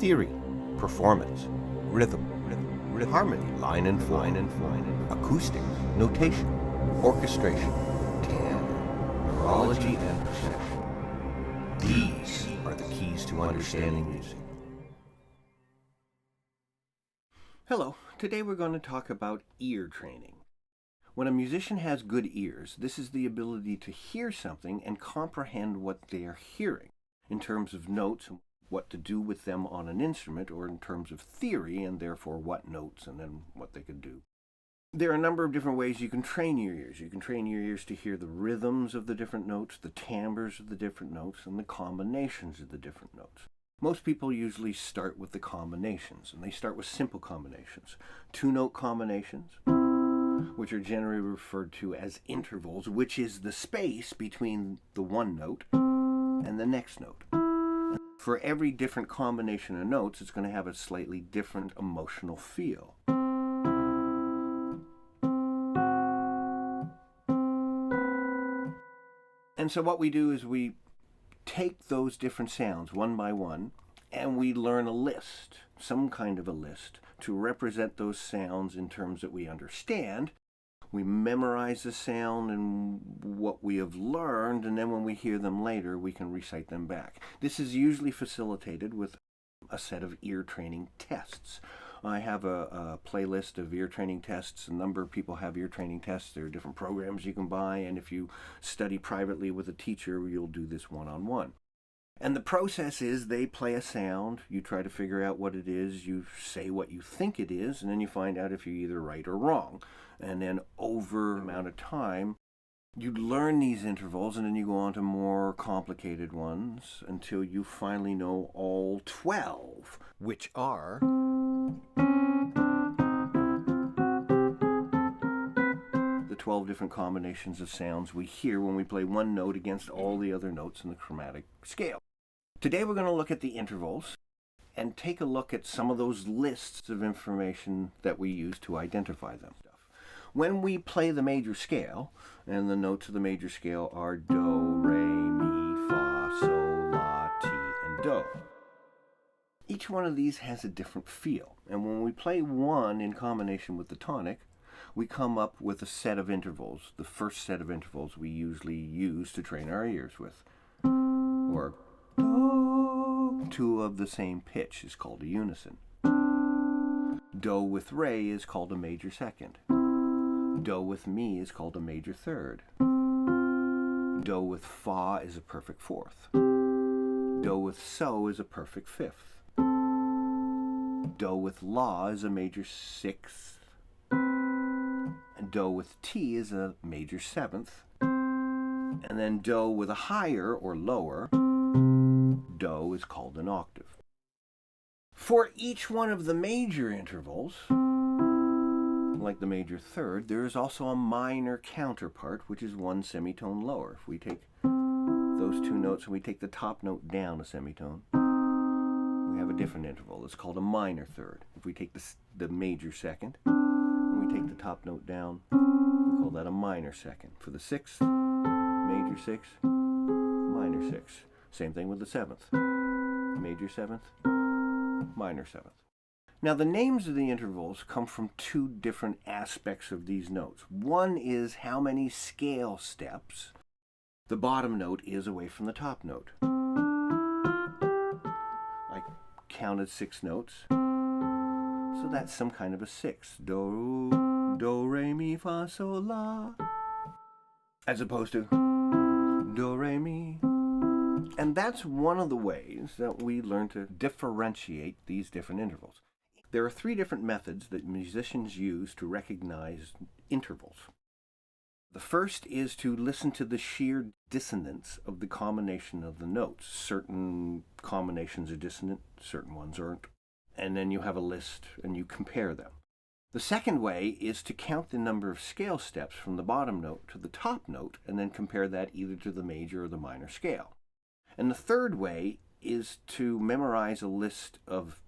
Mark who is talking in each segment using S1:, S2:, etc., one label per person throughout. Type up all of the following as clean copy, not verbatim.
S1: theory, performance, rhythm, harmony, line and form, acoustics, notation, orchestration, timbre, neurology, and perception. These are the keys to understanding music. Hello, today we're going to talk about ear training. When a musician has good ears, this is the ability to hear something and comprehend what they are hearing in terms of notes and what to do with them on an instrument, or in terms of theory and therefore what notes and then what they could do. There are a number of different ways you can train your ears. You can train your ears to hear the rhythms of the different notes, the timbres of the different notes, and the combinations of the different notes. Most people usually start with the combinations, and they start with simple combinations. Two-note combinations, which are generally referred to as intervals, which is the space between the one note and the next note. For every different combination of notes, it's going to have a slightly different emotional feel. And so what we do is we take those different sounds one by one, and we learn a list, some kind of a list, to represent those sounds in terms that we understand. We memorize the sound and what we have learned, and then when we hear them later, we can recite them back. This is usually facilitated with a set of ear training tests. I have a playlist of ear training tests. A number of people have ear training tests. There are different programs you can buy, and if you study privately with a teacher, you'll do this one-on-one. And the process is they play a sound, you try to figure out what it is, you say what you think it is, and then you find out if you're either right or wrong. And then over an amount of time, you learn these intervals, and then you go on to more complicated ones until you finally know all 12, which are the 12 different combinations of sounds we hear when we play one note against all the other notes in the chromatic scale. Today we're going to look at the intervals and take a look at some of those lists of information that we use to identify them. When we play the major scale, and the notes of the major scale are do, re, mi, fa, sol, la, ti, and do. Each one of these has a different feel, and when we play one in combination with the tonic, we come up with a set of intervals, the first set of intervals we usually use to train our ears with. Or do, two of the same pitch is called a unison. Do with re is called a major second. Do with mi is called a major third. Do with fa is a perfect fourth. Do with so is a perfect fifth. Do with la is a major sixth. And do with ti is a major seventh. And then do with a higher or lower, do is called an octave. For each one of the major intervals, like the major third, there is also a minor counterpart, which is one semitone lower. If we take those two notes and we take the top note down a semitone, we have a different interval. It's called a minor third. If we take the major second and we take the top note down, we call that a minor second. For the sixth, major sixth, minor sixth. Same thing with the seventh. Major seventh, minor seventh. Now, the names of the intervals come from two different aspects of these notes. One is how many scale steps the bottom note is away from the top note. I counted 6 notes, so that's some kind of a six. Do, re, mi, fa, sol, la. As opposed to do, re, mi. And that's one of the ways that we learn to differentiate these different intervals. There are 3 different methods that musicians use to recognize intervals. The first is to listen to the sheer dissonance of the combination of the notes. Certain combinations are dissonant, certain ones aren't. And then you have a list and you compare them. The second way is to count the number of scale steps from the bottom note to the top note and then compare that either to the major or the minor scale. And the third way is to memorize a list of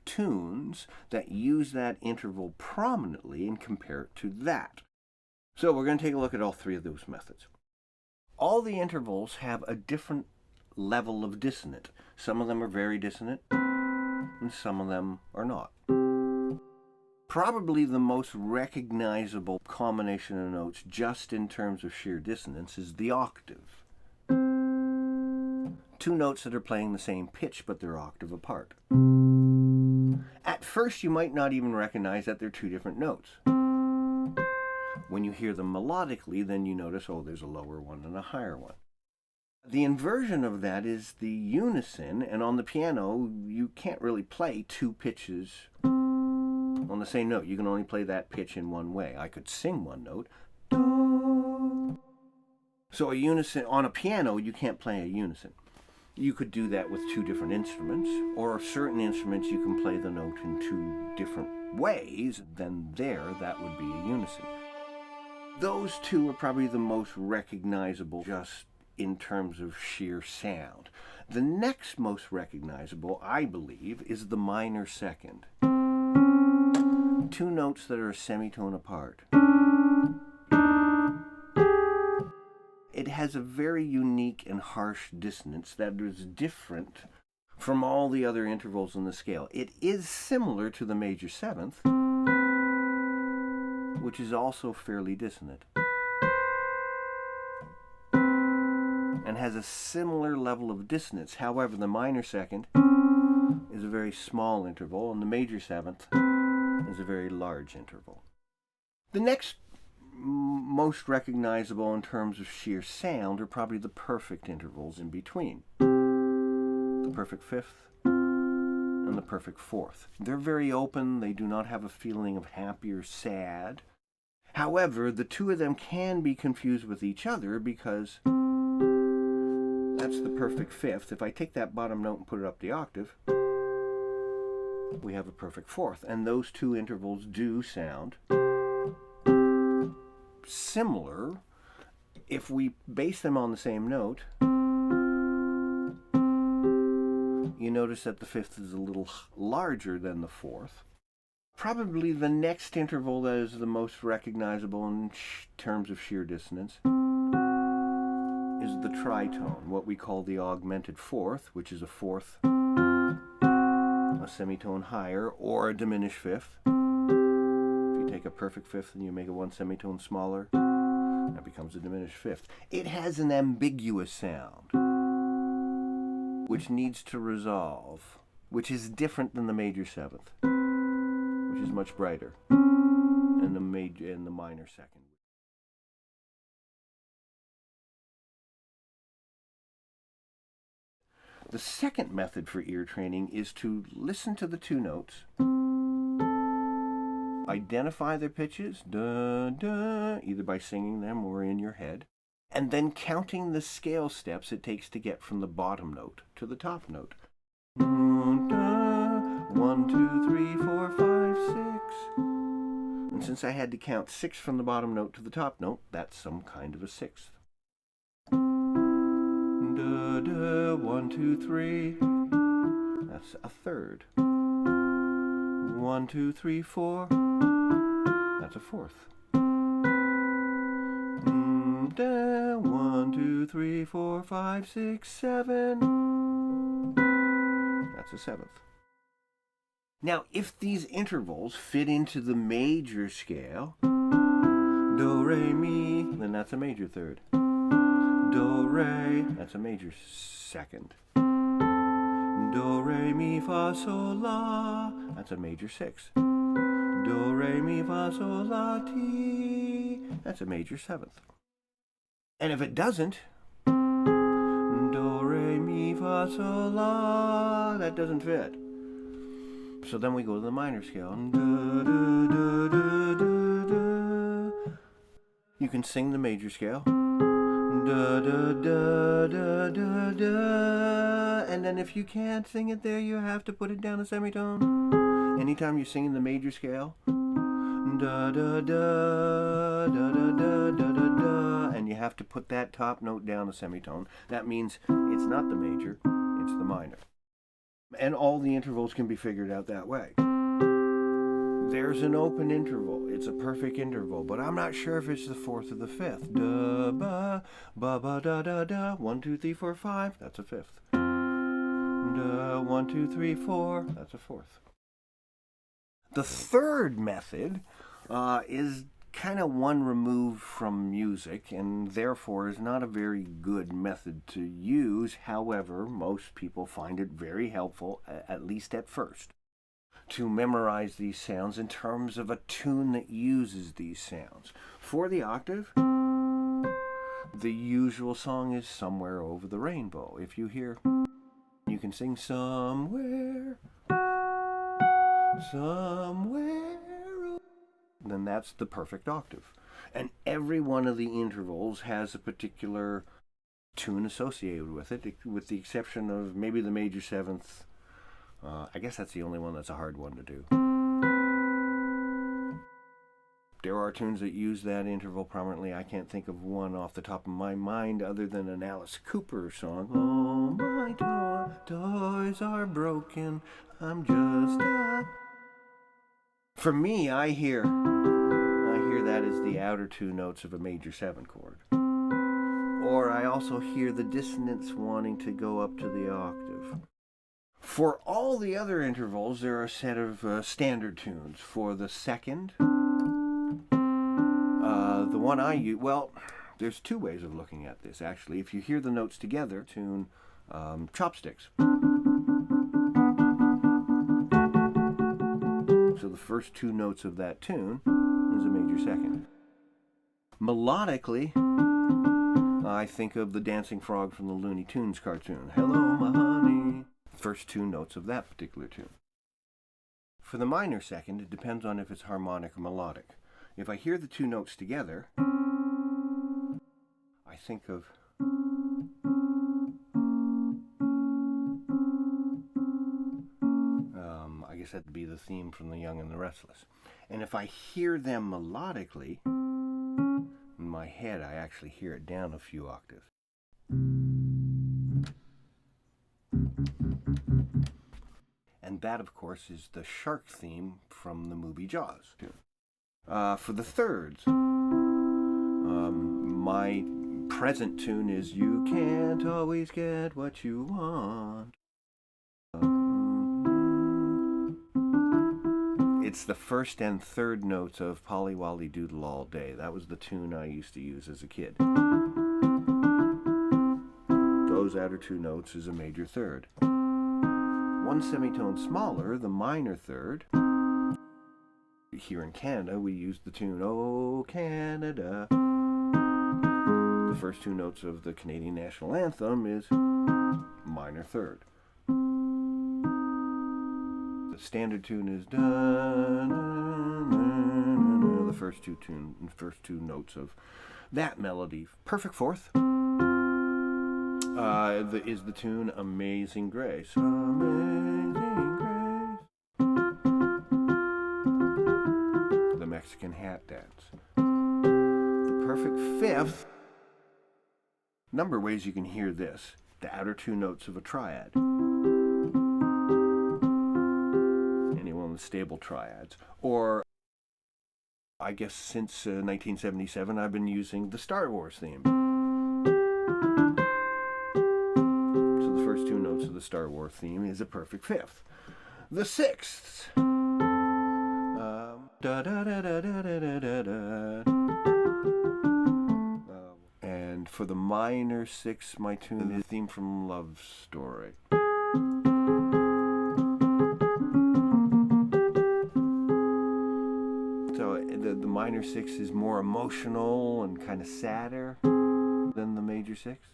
S1: tunes that use that interval prominently and compare it to that. So we're going to take a look at all 3 of those methods. All the intervals have a different level of dissonant. Some of them are very dissonant, and some of them are not. Probably the most recognizable combination of notes, just in terms of sheer dissonance, is the octave. Two notes that are playing the same pitch, but they're octave apart. At first, you might not even recognize that they're two different notes. When you hear them melodically, then you notice, oh, there's a lower one and a higher one. The inversion of that is the unison, and on the piano, you can't really play two pitches on the same note. You can only play that pitch in one way. I could sing one note. So a unison, on a piano, you can't play a unison. You could do that with two different instruments, or certain instruments you can play the note in two different ways, then that would be a unison. Those two are probably the most recognizable just in terms of sheer sound. The next most recognizable, I believe, is the minor second. Two notes that are a semitone apart. It has a very unique and harsh dissonance that is different from all the other intervals in the scale. It is similar to the major seventh, which is also fairly dissonant, and has a similar level of dissonance. However, the minor second is a very small interval, and the major seventh is a very large interval. The next most recognizable in terms of sheer sound are probably the perfect intervals in between. The perfect fifth and the perfect fourth. They're very open. They do not have a feeling of happy or sad. However, the two of them can be confused with each other because that's the perfect fifth. If I take that bottom note and put it up the octave, we have a perfect fourth. And those two intervals do sound similar. If we base them on the same note, you notice that the fifth is a little larger than the fourth. Probably the next interval that is the most recognizable in terms of sheer dissonance is the tritone, what we call the augmented fourth, which is a fourth, a semitone higher, or a diminished fifth. Take a perfect fifth and you make it one semitone smaller, that becomes a diminished fifth. It has an ambiguous sound, which needs to resolve, which is different than the major seventh, which is much brighter, and the minor second. The second method for ear training is to listen to the two notes, identify their pitches, da, da, either by singing them or in your head, and then counting the scale steps it takes to get from the bottom note to the top note. 1, 2, 3, 4, 5, 6. And since I had to count 6 from the bottom note to the top note, that's some kind of a sixth. Da, da, 1, 2, 3. That's a third. 1, 2, 3, 4. That's a fourth. 1, 2, 3, 4, 5, 6, 7. That's a seventh. Now, if these intervals fit into the major scale, do, re, mi, then that's a major third. Do, re, that's a major second. Do, re, mi, fa, sol, la, that's a major sixth. Do, re, mi, fa, sol, la, ti, that's a major seventh. And if it doesn't, do, re, mi, fa, sol, la, that doesn't fit. So then we go to the minor scale. Da, da, da, da, da, da. You can sing the major scale. Da, da, da, da, da, da. And then if you can't sing it there, you have to put it down a semitone. Anytime you're singing the major scale, da, da, da, da, da, da, da, da, da, and you have to put that top note down a semitone. That means it's not the major, it's the minor. And all the intervals can be figured out that way. There's an open interval. It's a perfect interval, but I'm not sure if it's the fourth or the fifth. Da, ba, ba, ba, da, da, da. 1, 2, 3, 4, 5. That's a fifth. Da, da, 1, 2, 3, 4. That's a fourth. The third method is kind of one removed from music, and therefore is not a very good method to use. However, most people find it very helpful, at least at first, to memorize these sounds in terms of a tune that uses these sounds. For the octave, the usual song is Somewhere Over the Rainbow. If you hear, you can sing somewhere, somewhere, then that's the perfect octave. And every one of the intervals has a particular tune associated with it, with the exception of maybe the major seventh. I guess that's the only one that's a hard one to do. There are tunes that use that interval prominently. I can't think of one off the top of my mind other than an Alice Cooper song. Oh, my toys are broken. I'm just a... For me, I hear that as the outer two notes of a major 7 chord. Or I also hear the dissonance wanting to go up to the octave. For all the other intervals, there are a set of standard tunes. For the second, the one I use, well, there's two ways of looking at this, actually. If you hear the notes together, tune Chopsticks. So the first two notes of that tune is a major second. Melodically, I think of the dancing frog from the Looney Tunes cartoon. Hello, my honey. First two notes of that particular tune. For the minor second, it depends on if it's harmonic or melodic. If I hear the two notes together, I think of I guess that'd be the theme from The Young and the Restless. And if I hear them melodically, in my head I actually hear it down a few octaves. And that, of course, is the shark theme from the movie Jaws. For the thirds, my present tune is You Can't Always Get What You Want. It's the first and third notes of Polly Wolly Doodle All Day. That was the tune I used to use as a kid. Those outer two notes is a major third. One semitone smaller, the minor third. Here in Canada, we use the tune Oh Canada. The first two notes of the Canadian National Anthem is minor third. The standard tune is da, na, na, na, the first two notes of that melody. Perfect fourth is the tune Amazing Grace. Amazing Grace. The Mexican Hat Dance. The perfect fifth. Number of ways you can hear this. The outer two notes of a triad. Anyone with stable triads. Or, I guess since 1977, I've been using the Star Wars theme. So the first two notes of the Star Wars theme is a perfect fifth. The sixth. Da da da da da da da da. And for the minor six, my tune is theme from Love Story. So the minor six is more emotional and kind of sadder than the major six.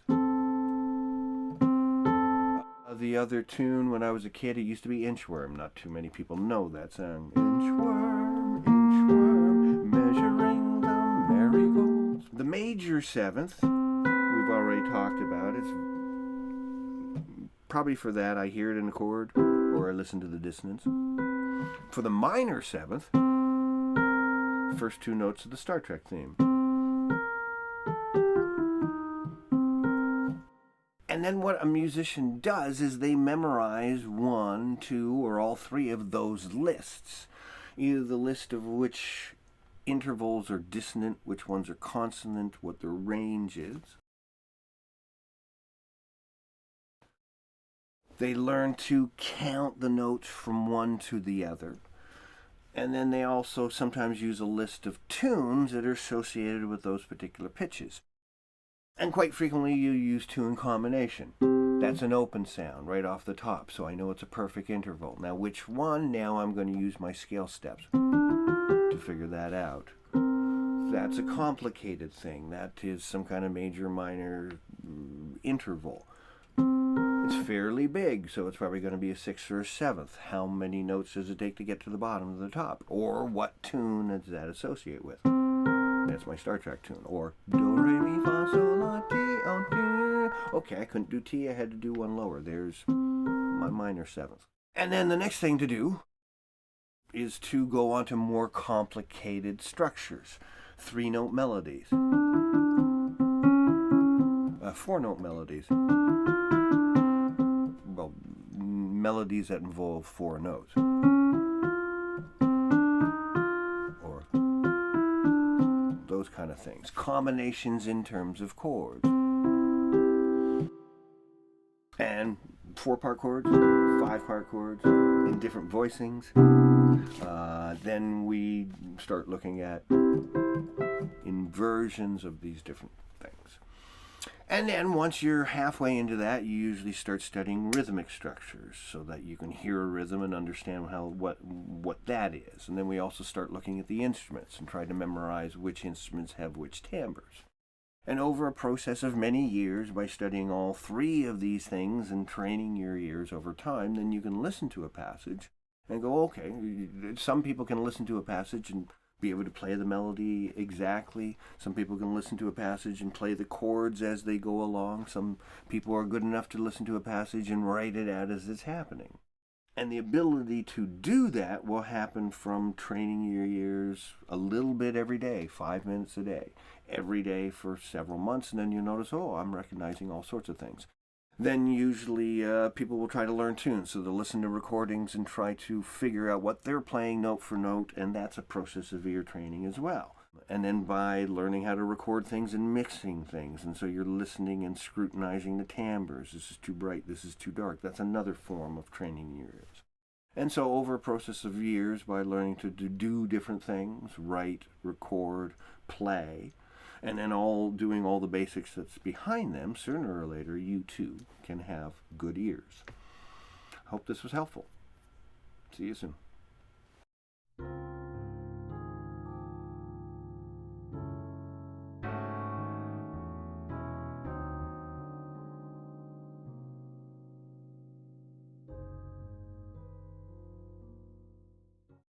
S1: The other tune, when I was a kid, it used to be Inchworm. Not too many people know that song. Inchworm, inchworm, measuring the marigolds. The major seventh, we've already talked about. It's probably for that I hear it in a chord or I listen to the dissonance. For the minor seventh, first two notes of the Star Trek theme. And then what a musician does is they memorize one, two, or all three of those lists. Either the list of which intervals are dissonant, which ones are consonant, what their range is. They learn to count the notes from one to the other. And then they also sometimes use a list of tunes that are associated with those particular pitches. And quite frequently you use tune combination. That's an open sound right off the top, so I know it's a perfect interval. Now which one? Now I'm going to use my scale steps to figure that out. That's a complicated thing. That is some kind of major minor interval. It's fairly big, so it's probably going to be a sixth or a seventh. How many notes does it take to get to the bottom of the top? Or what tune does that associate with? That's my Star Trek tune. Or do, re, mi, fa, sol, la, ti, on, ti. Okay, I couldn't do T, I had to do one lower. There's my minor seventh. And then the next thing to do is to go on to more complicated structures. 3-note melodies. 4-note melodies. Well, melodies that involve 4 notes. Or those kind of things. Combinations in terms of chords. And 4-part chords, 5-part chords, in different voicings. Then we start looking at inversions of these different things. And then once you're halfway into that, you usually start studying rhythmic structures so that you can hear a rhythm and understand what that is. And then we also start looking at the instruments and try to memorize which instruments have which timbres. And over a process of many years, by studying all 3 of these things and training your ears over time, then you can listen to a passage and go, okay, some people can listen to a passage and be able to play the melody exactly. Some people can listen to a passage and play the chords as they go along. Some people are good enough to listen to a passage and write it out as it's happening. And the ability to do that will happen from training your ears a little bit every day, 5 minutes a day, every day for several months, and then you notice, oh, I'm recognizing all sorts of things. Then usually people will try to learn tunes, so they'll listen to recordings and try to figure out what they're playing note for note, and that's a process of ear training as well. And then by learning how to record things and mixing things, and so you're listening and scrutinizing the timbres. This is too bright, this is too dark. That's another form of training your ears. And so over a process of years, by learning to do different things, write, record, play, and then doing all the basics that's behind them, sooner or later you too can have good ears. Hope this was helpful. See you soon.